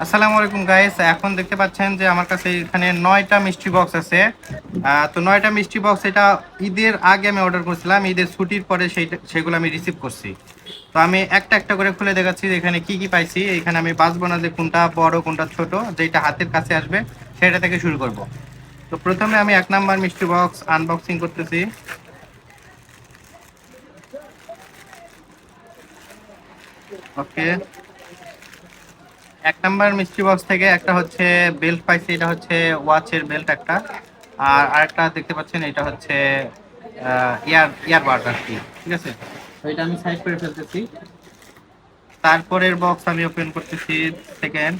আসসালামু আলাইকুম গাইস। এখন দেখতে পাচ্ছেন যে আমার কাছে এখানে 9টা মিষ্টি বক্স আছে। তো 9টা মিষ্টি বক্স এটা ঈদের আগে আমি অর্ডার করছিলাম, ঈদের ছুটির পরে সেগুলো আমি রিসিভ করছি। তো আমি একটা একটা করে খুলে দেখাচ্ছি যে এখানে কি কি পাইছি। এখানে আমি বাছবো না যে কোনটা বড় কোনটা ছোট, যেটা হাতের কাছে আসবে সেটা থেকে শুরু করব। তো প্রথমে আমি 1 নাম্বার মিষ্টি বক্স আনবক্সিং করতেছি। ওকে, 1 নাম্বার মিষ্টি বক্স থেকে একটা হচ্ছে বেল্ট পাইছি, এটা হচ্ছে ওয়াচের বেল্ট একটা। আর আরেকটা দেখতে পাচ্ছেন এটা হচ্ছে ইয়ারবাড আর কি। ঠিক আছে, তো এটা আমি সাইড করে ফেলতেছি। তারপরের বক্স আমি ওপেন করতেছি। সেকেন্ড,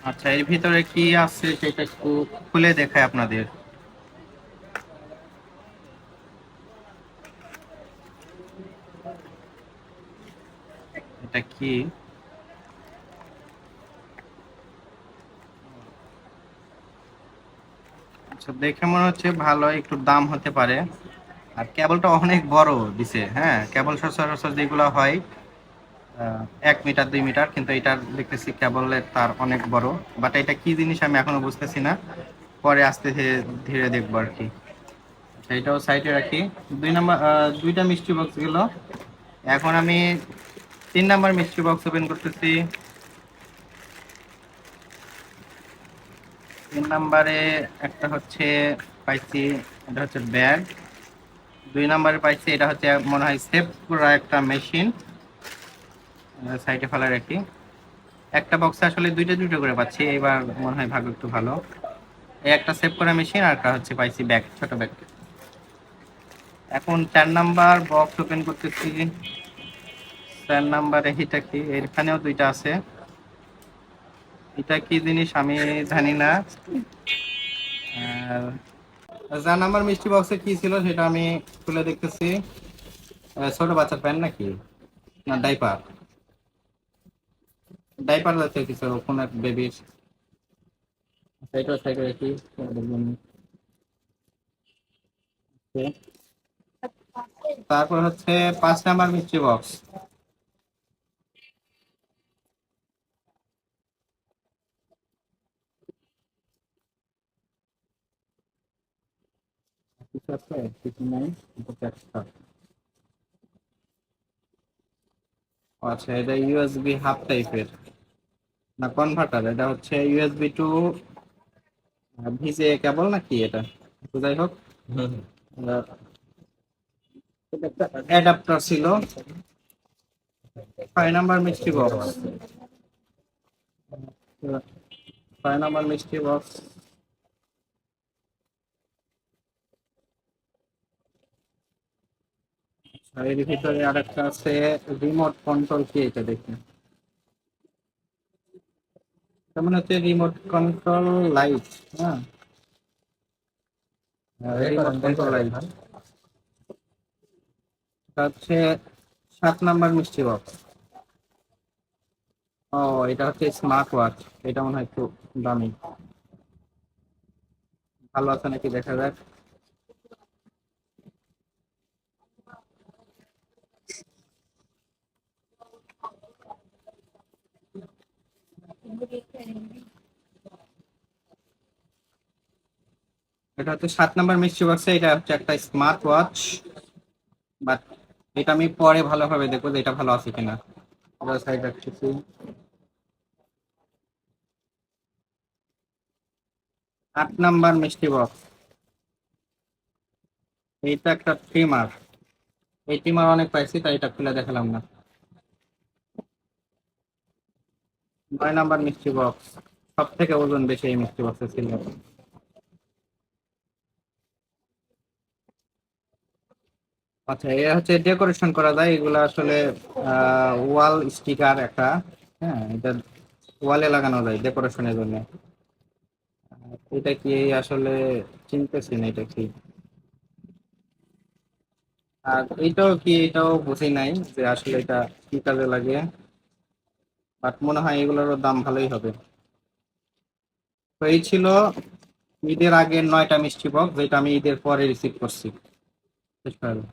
আচ্ছা এর ভিতরে কি আছে সেটা একটু খুলে দেখায় আপনাদের। এটা কি? আচ্ছা, দেখে মনে হচ্ছে ভালো, একটু দাম হতে পারে। আর কেবলটা অনেক বড় দিছে। হ্যাঁ, কেবল সচরাচর যেগুলো হয় 1 মিটার 2 মিটার, কিন্তু এটার দেখতেছি কেবলের তার অনেক বড়। বাট এটা কি জিনিস আমি এখনো বুঝতেছি না, পরে আস্তে ধীরে ধীরে দেখবো আর কি। আচ্ছা, এটাও সাইডে রাখি। 2 নাম্বার 2টা মিষ্টি বক্স গেল। এখন আমি 3 নাম্বার মিষ্টি বক্স ওপেন করতেছি। 3 নাম্বারে একটা হচ্ছে পাইছি, এটা হচ্ছে ব্যাগ। 2 নাম্বারে পাইছি এটা হচ্ছে মনে হয় সেভ করা একটা মেশিন, সাইডে ফেলা রাখি। একটা বক্সে আসলে দুইটা দুটো করে পাচ্ছি, এবার মনে হয় ভাগ একটু ভালো। এই একটা সেভ করা মেশিন, আর একটা হচ্ছে পাইছি ব্যাগ, ছোট ব্যাগ। এখন 4 নাম্বার বক্স ওপেন করতেছি। 4 নাম্বারে এটা কি? এখানেও দুইটা আছে। এটা কি জিনিস আমি জানি না। আর 4 নাম্বার মিষ্টি বক্সে কি ছিল সেটা আমি খুলে দেখতেছি। ছোট বাচ্চার প্যান্ট নাকি, না ডাইপার? ডাইপার জাতীয় কিছু, কোন এক বেবির। সাইডে সাইডে রাখি, দেখবেন। তারপর হচ্ছে 5 নাম্বার মিষ্টি বক্স। কিছু আছে, কিছু নাই, এটা একটা। আচ্ছা, এটা ইউএসবি হাফ টাইপের, না কনভার্টার? এটা হচ্ছে ইউএসবি টু ভিজে কেবল নাকি এটা? তো যাই হোক, আহ, এটা একটা অ্যাডাপ্টার ছিল। 5 নাম্বার মিষ্টি বক্স। 5 নাম্বার মিষ্টি বক্স। আর এর ভিতরে আরেকটা আছে রিমোট কন্ট্রোল, কি এটা দেখি? তেমন হচ্ছে রিমোট কন্ট্রোল লাইট। হ্যাঁ, রিমোট কন্ট্রোল লাইট। এটা হচ্ছে 7 নাম্বার মিষ্টি বক্স। ও, এটা হচ্ছে স্মার্ট ওয়াচ। এটা মনে হয় একটু দামি। ভালো আছে নাকি দেখা যাক। এটা হচ্ছে 7 নাম্বার মিষ্টি বক্সে, এটা হচ্ছে একটা স্মার্ট ওয়াচ। বাট এটা আমি পরে ভালোভাবে দেখবো যে এটা ভালো আছে কিনা। এটা সাইড রাখতেছি। 8 নাম্বার মিষ্টি বক্স। এইটা একটা ট্রিমার। এই ট্রিমার অনেক পাইছি, তাই এটা খুলে দেখালাম না। 9 নাম্বার মিষ্টি বক্স। সব থেকে ওজন বেশি এই মিষ্টি বক্সে ছিল। আচ্ছা, এ হচ্ছে ডেকোরেশন করা যায় এগুলা আসলে। ওয়াল স্টিকার একটা। হ্যাঁ, এটা ওয়ালে লাগানো যায় ডেকোরেশনের জন্য। এটা কি আসলে চিনতেছি না, এটা কি? আর এইটাও কি? এটাও বুঝি নাই যে আসলে এটা কি কাজে লাগে। বাট মনে হয় এগুলোরও দাম ভালোই হবে। তো এই ছিল ঈদের আগের 9টা মিষ্টি বক্স, যেটা আমি ঈদের পরে রিসিভ করছি। শেষ করে দাও।